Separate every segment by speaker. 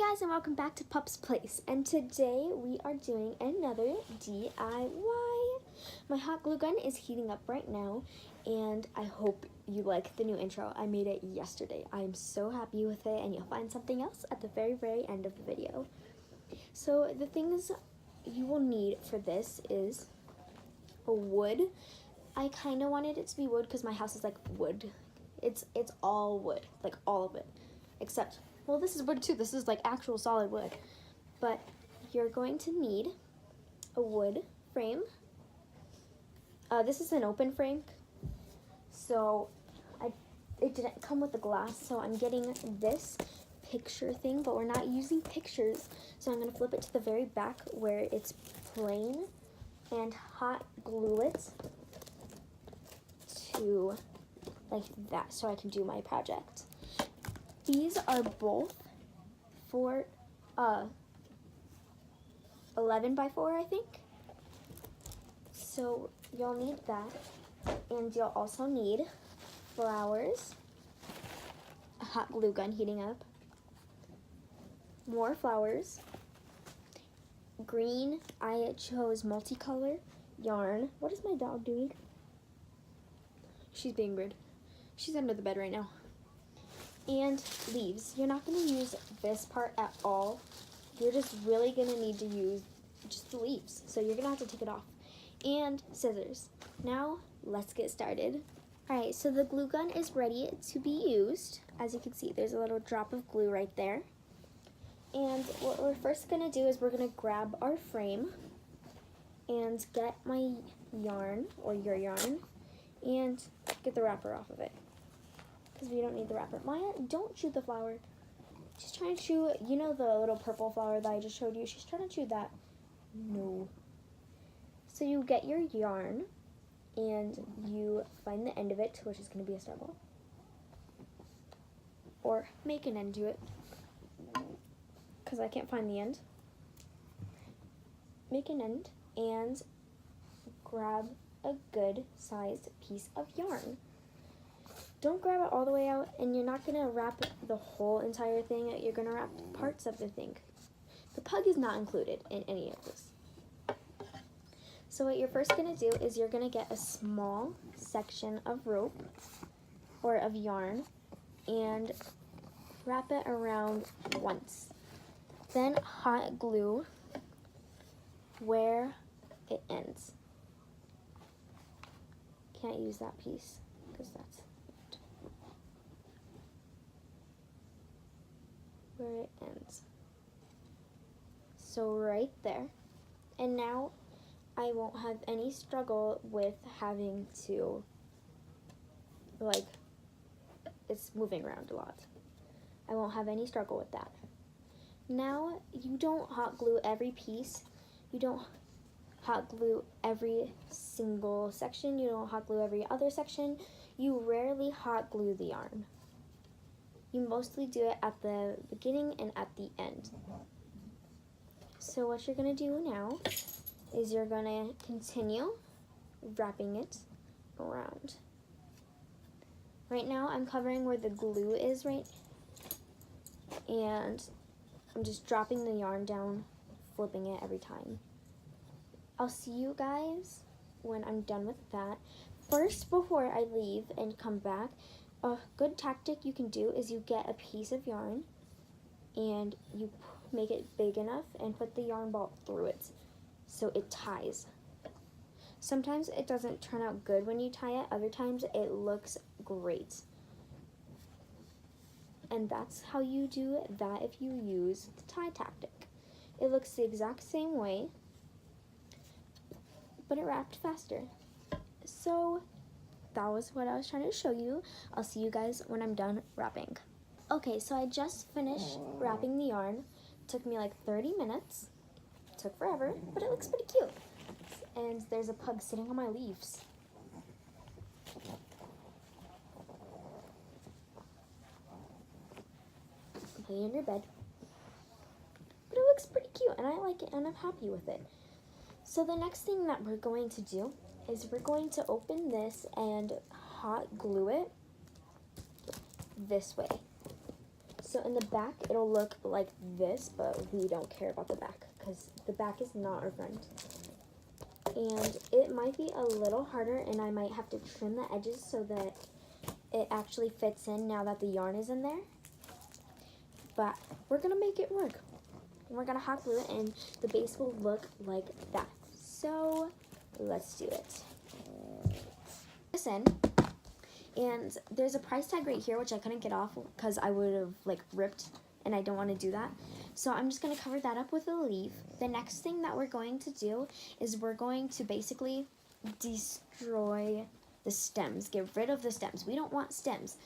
Speaker 1: guys, and welcome back to Pup's Place, and today we are doing another DIY. My hot glue gun is heating up right now, and I hope you like the new intro. I made it yesterday. I am so happy with it, and you'll find something else at the very end of the video. So the things you will need for this is a wood. I kind of wanted it to be wood because my house is like wood. It's all wood, like all of it, except, well, this is wood too. This is like actual solid wood. But you're going to need a wood frame. This is an open frame, so it didn't come with the glass, so I'm getting this picture thing, but we're not using pictures, so I'm going to flip it to the very back where it's plain and hot glue it to like that so I can do my project. These are both for 11 by 4, I think. So you'll need that, and you'll also need flowers, a hot glue gun heating up, more flowers, green, I chose multicolor yarn. What is my dog doing? She's being rude. She's under the bed right now. And leaves. You're not going to use this part at all. You're just really going to need to use just the leaves. So you're going to have to take it off. And scissors. Now, let's get started. Alright, so the glue gun is ready to be used. As you can see, there's a little drop of glue right there. And what we're first going to do is we're going to grab our frame and get my yarn, or your yarn, and get the wrapper off of it, because we don't need the wrapper. Maya, don't chew the flower. She's trying to chew, you know the little purple flower that I just showed you? She's trying to chew that. No. So you get your yarn, and you find the end of it, which is going to be a struggle. Or make an end to it, because I can't find the end. Make an end, and grab a good sized piece of yarn. Don't grab it all the way out, and you're not gonna wrap the whole entire thing. You're gonna wrap parts of the thing. The pug is not included in any of this. So what you're first gonna do is you're gonna get a small section of rope or of yarn and wrap it around once. Then hot glue where it ends. Can't use that piece because that's where it ends. So right there. And now I won't have any struggle with having to, like, it's moving around a lot. I won't have any struggle with that. Now, you don't hot glue every piece. You don't hot glue every single section. You don't hot glue every other section. You rarely hot glue the yarn. You mostly do it at the beginning and at the end. So what you're going to do now is you're going to continue wrapping it around. Right now I'm covering where the glue is, right? And I'm just dropping the yarn down, flipping it every time. I'll see you guys when I'm done with that. First, before I leave and come back, a good tactic you can do is you get a piece of yarn and you make it big enough and put the yarn ball through it so it ties. Sometimes it doesn't turn out good when you tie it, other times it looks great. And that's how you do that if you use the tie tactic. It looks the exact same way, but it wrapped faster. So that was what I was trying to show you. I'll see you guys when I'm done wrapping. Okay, so I just finished wrapping the yarn. It took me like 30 minutes. It took forever, but it looks pretty cute. And there's a pug sitting on my leaves. Lay in your bed. But it looks pretty cute, and I like it, and I'm happy with it. So the next thing that we're going to do is we're going to open this and hot glue it this way. So in the back, it'll look like this, but we don't care about the back because the back is not our friend. And it might be a little harder, and I might have to trim the edges so that it actually fits in now that the yarn is in there. But we're gonna make it work. We're gonna hot glue it, and the base will look like that. So let's do it. This in, and there's a price tag right here which I couldn't get off because I would have like ripped, and I don't want to do that. So I'm just gonna cover that up with a leaf. The next thing that we're going to do is we're going to basically destroy the stems. Get rid of the stems. We don't want stems,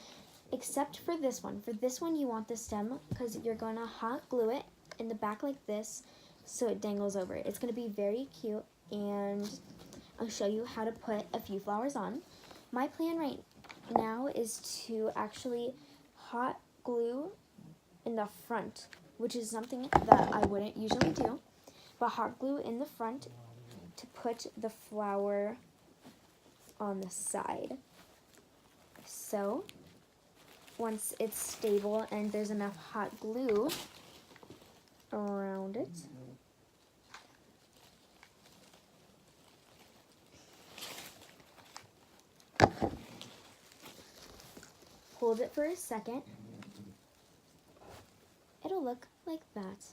Speaker 1: except for this one. For this one, you want the stem because you're gonna hot glue it in the back like this so it dangles over. It's gonna be very cute, and I'll show you how to put a few flowers on. My plan right now is to actually hot glue in the front, which is something that I wouldn't usually do, but hot glue in the front to put the flower on the side. So once it's stable and there's enough hot glue around it, hold it for a second. It'll look like that.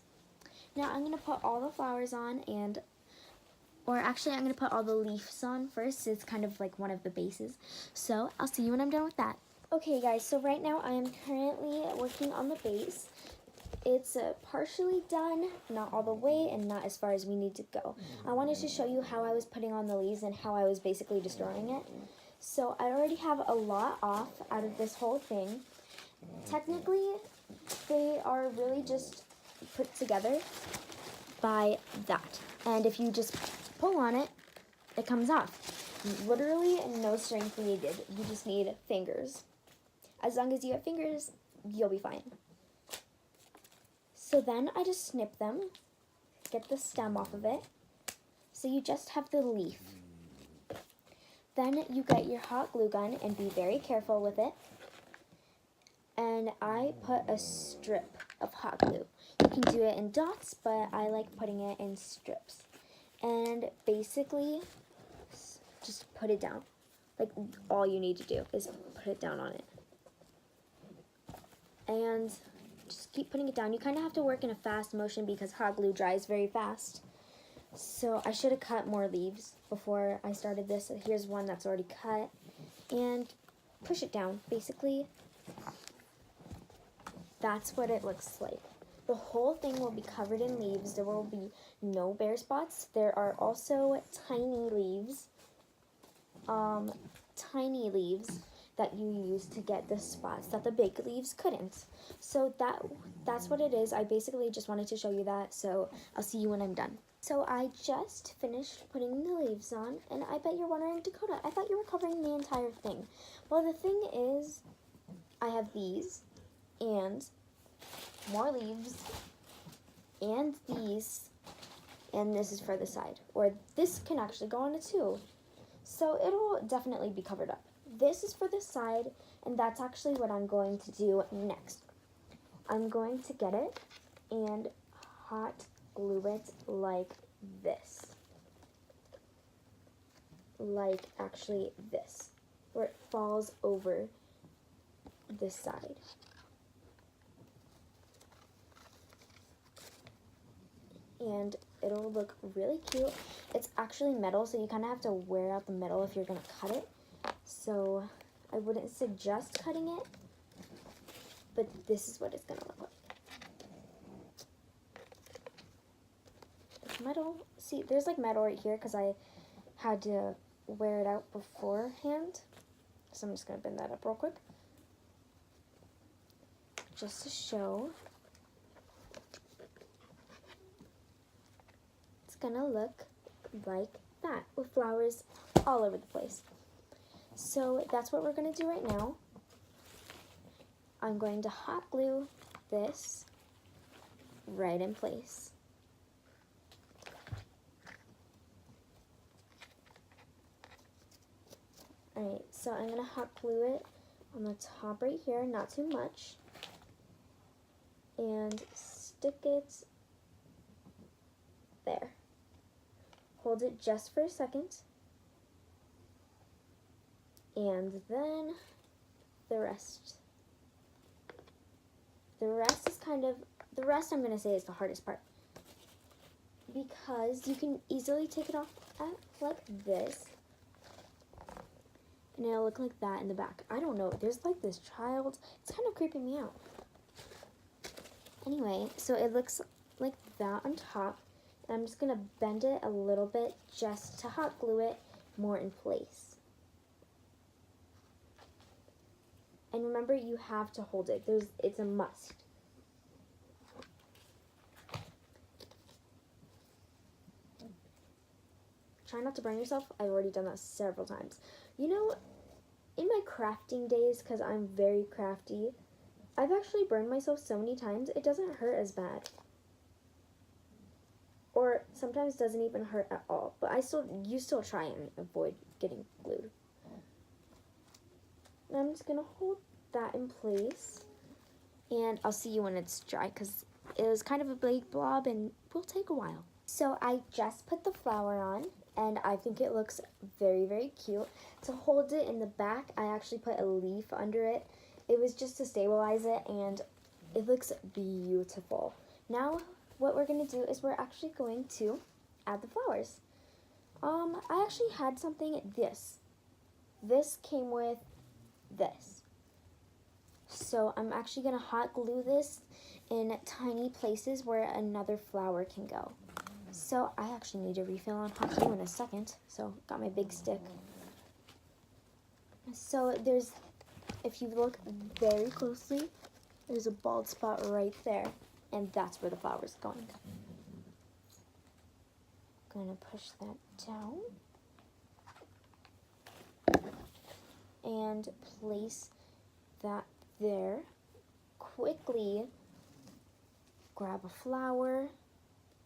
Speaker 1: Now I'm going to put all the flowers on, or actually I'm going to put all the leaves on first. It's kind of like one of the bases. So I'll see you when I'm done with that. Okay guys, so right now I am currently working on the base. It's partially done, not all the way and not as far as we need to go. I wanted to show you how I was putting on the leaves and how I was basically destroying it. So I already have a lot off out of this whole thing. Technically, they are really just put together by that. And if you just pull on it, it comes off. Literally no strength needed. You just need fingers. As long as you have fingers, you'll be fine. So then I just snip them, get the stem off of it. So you just have the leaf. Then you get your hot glue gun and be very careful with it. And I put a strip of hot glue. You can do it in dots, but I like putting it in strips. And basically, just put it down. Like, all you need to do is put it down on it. And just keep putting it down. You kind of have to work in a fast motion because hot glue dries very fast. So I should have cut more leaves before I started this. Here's one that's already cut. And push it down. Basically, that's what it looks like. The whole thing will be covered in leaves. There will be no bare spots. There are also tiny leaves that you use to get the spots that the big leaves couldn't. So that's what it is. I basically just wanted to show you that, so I'll see you when I'm done. So I just finished putting the leaves on, and I bet you're wondering, Dakota, I thought you were covering the entire thing. Well, the thing is, I have these, and more leaves, and these, and this is for the side. Or this can actually go on it too. So it'll definitely be covered up. This is for the side, and that's actually what I'm going to do next. I'm going to get it and hot glue it like this. Like actually this, where it falls over this side. And it'll look really cute. It's actually metal, so you kind of have to wear out the metal if you're going to cut it. So I wouldn't suggest cutting it, but this is what it's going to look like. It's metal. See, there's like metal right here because I had to wear it out beforehand. So I'm just going to bend that up real quick. Just to show. It's going to look like that with flowers all over the place. So that's what we're going to do right now. I'm going to hot glue this right in place. Alright, so I'm going to hot glue it on the top right here, not too much. and stick it there. Hold it just for a second, and then the rest. The rest I'm going to say is the hardest part, because you can easily take it off like this, and it'll look like that in the back. I don't know, there's like this child, it's kind of creeping me out. Anyway, so it looks like that on top, and I'm just going to bend it a little bit just to hot glue it more in place. And remember, you have to hold it. It's a must. Try not to burn yourself. I've already done that several times. You know, in my crafting days, because I'm very crafty, I've actually burned myself so many times, it doesn't hurt as bad. Or sometimes doesn't even hurt at all. But you still try and avoid getting glued. And I'm just going to hold that in place. And I'll see you when it's dry, because it was kind of a big blob and will take a while. So I just put the flower on, and I think it looks very, very cute. To hold it in the back, I actually put a leaf under it. It was just to stabilize it, and it looks beautiful. Now, what we're going to do is we're actually going to add the flowers. I actually had something, this. This came with this. So I'm actually going to hot glue this in tiny places where another flower can go. So I actually need to refill on hot glue in a second. So got my big stick. So if you look very closely, there's a bald spot right there, and that's where the flower's going. I'm going to push that down and place that there. Quickly grab a flower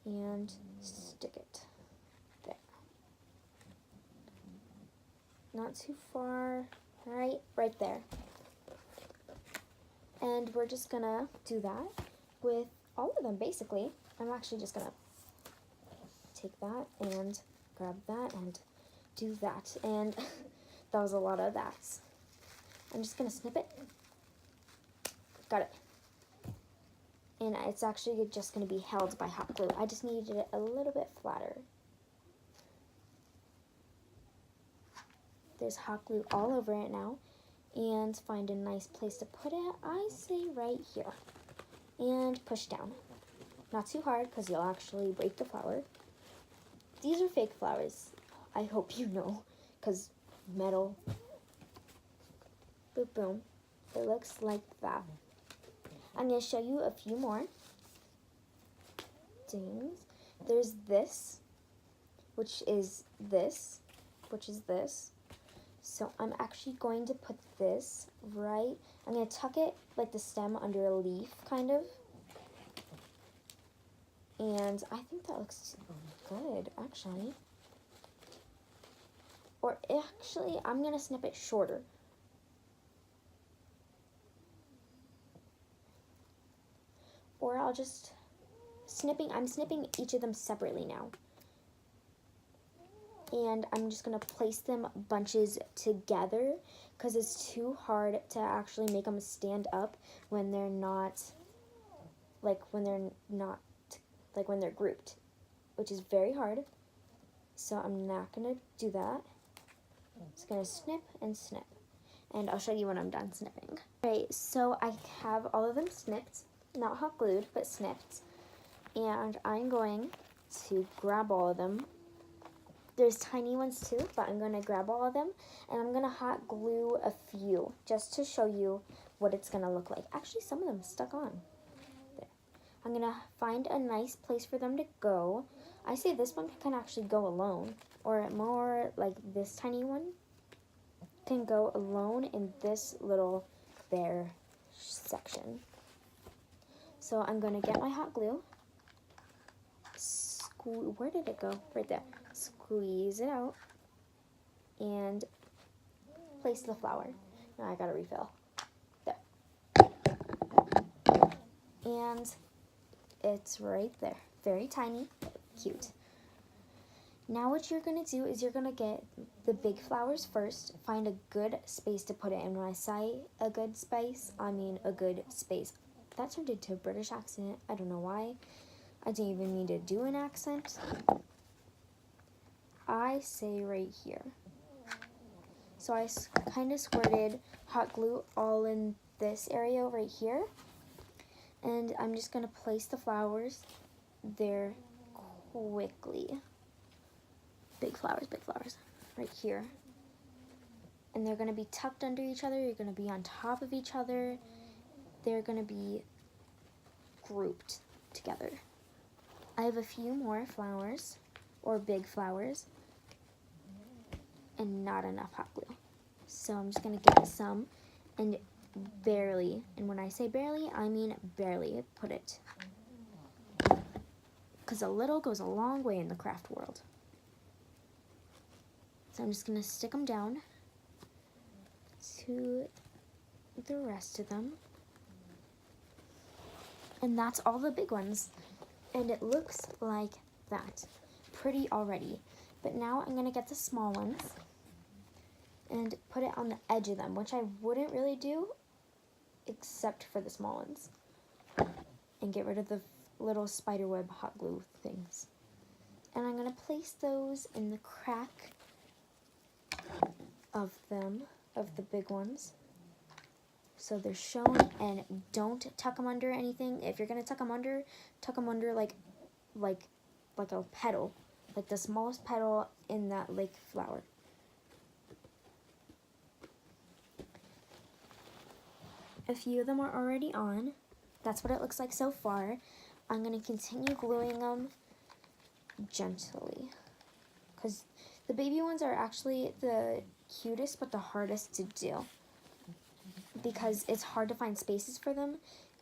Speaker 1: and stick it there. Not too far, right there. And we're just gonna do that with all of them, basically. I'm actually just gonna take that and grab that and do that. And that was a lot of that. I'm just gonna snip it. Got it. And it's actually just going to be held by hot glue. I just needed it a little bit flatter. There's hot glue all over it now. And find a nice place to put it. I say right here. And push down. Not too hard, because you'll actually break the flower. These are fake flowers. I hope you know, because metal. Boom, boom. It looks like that. I'm going to show you a few more things. There's this, which is this. So I'm actually going to put this right. I'm going to tuck it like the stem under a leaf, kind of. And I think that looks good, actually. Or actually, I'm going to snip it shorter. Or I'll just I'm snipping each of them separately now. And I'm just going to place them bunches together, because it's too hard to actually make them stand up when they're not, when they're grouped, which is very hard. So I'm not going to do that. I'm just going to snip and snip. And I'll show you when I'm done snipping. Alright, so I have all of them snipped. Not hot glued, but snipped. And I'm going to grab all of them. There's tiny ones too, but I'm going to grab all of them. And I'm going to hot glue a few, just to show you what it's going to look like. Actually, some of them stuck on. There. I'm going to find a nice place for them to go. I say this one can actually go alone. Or more like this tiny one can go alone in this little bare section. So I'm going to get my hot glue. Where did it go? Right there. Squeeze it out. And place the flower. Now I got to refill. There. And it's right there. Very tiny, cute. Now what you're going to do is you're going to get the big flowers first. Find a good space to put it in. When I say a good space, I mean a good space. That turned into a British accent. I don't know why. I didn't even mean to do an accent. I say right here. So I kind of squirted hot glue all in this area right here. And I'm just going to place the flowers there quickly. Big flowers, right here. And they're going to be tucked under each other. You're going to be on top of each other. They're going to be grouped together. I have a few more flowers, or big flowers, and not enough hot glue. So I'm just going to get some and barely, and when I say barely, I mean barely put it. Because a little goes a long way in the craft world. So I'm just going to stick them down to the rest of them. And that's all the big ones. And it looks like that. Pretty already. But now I'm going to get the small ones and put it on the edge of them, which I wouldn't really do except for the small ones. And get rid of the little spiderweb hot glue things. And I'm going to place those in the crack of them, of the big ones. So they're shown, and don't tuck them under anything. If you're going to tuck them under like a petal, like the smallest petal in that lake flower. A few of them are already on. That's what it looks like so far. I'm going to continue gluing them gently, because the baby ones are actually the cutest but the hardest to do, because it's hard to find spaces for them,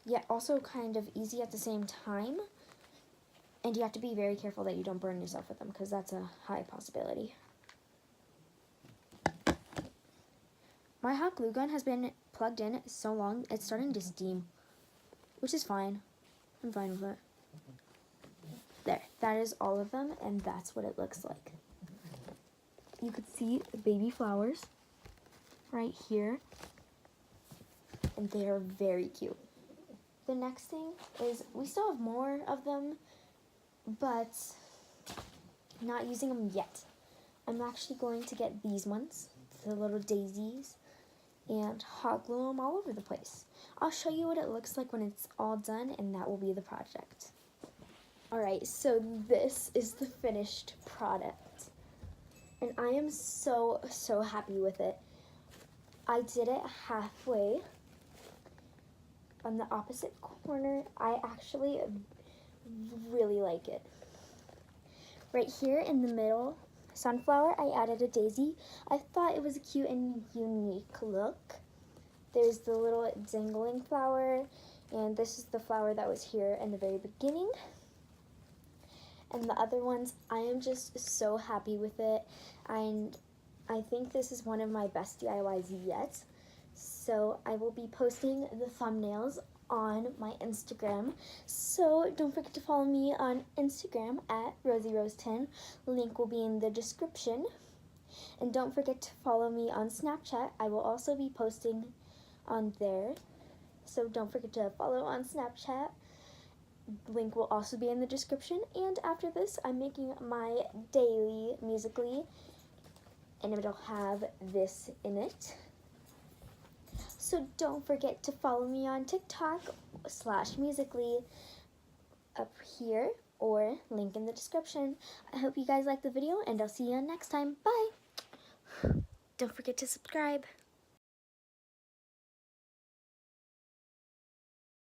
Speaker 1: yet also kind of easy at the same time. And you have to be very careful that you don't burn yourself with them, because that's a high possibility. My hot glue gun has been plugged in so long, it's starting to steam, which is fine. I'm fine with it. There, that is all of them, and that's what it looks like. You could see the baby flowers right here, and they are very cute. The next thing is we still have more of them, but not using them yet. I'm actually going to get these ones, the little daisies, and hot glue them all over the place. I'll show you what it looks like when it's all done, and that will be the project. Alright, so this is the finished product, and I am so happy with it. I did it halfway on the opposite corner. I actually really like it. Right here in the middle, sunflower, I added a daisy. I thought it was a cute and unique look. There's the little dangling flower, and this is the flower that was here in the very beginning. And the other ones, I am just so happy with it, and I think this is one of my best DIYs yet. So I will be posting the thumbnails on my Instagram. So don't forget to follow me on Instagram at RosieRose10. Link will be in the description. And don't forget to follow me on Snapchat. I will also be posting on there. So don't forget to follow on Snapchat. Link will also be in the description. And after this, I'm making my daily Musical.ly, and it'll have this in it. So don't forget to follow me on TikTok /Musical.ly up here, or link in the description. I hope you guys liked the video, and I'll see you next time. Bye! Don't forget to subscribe.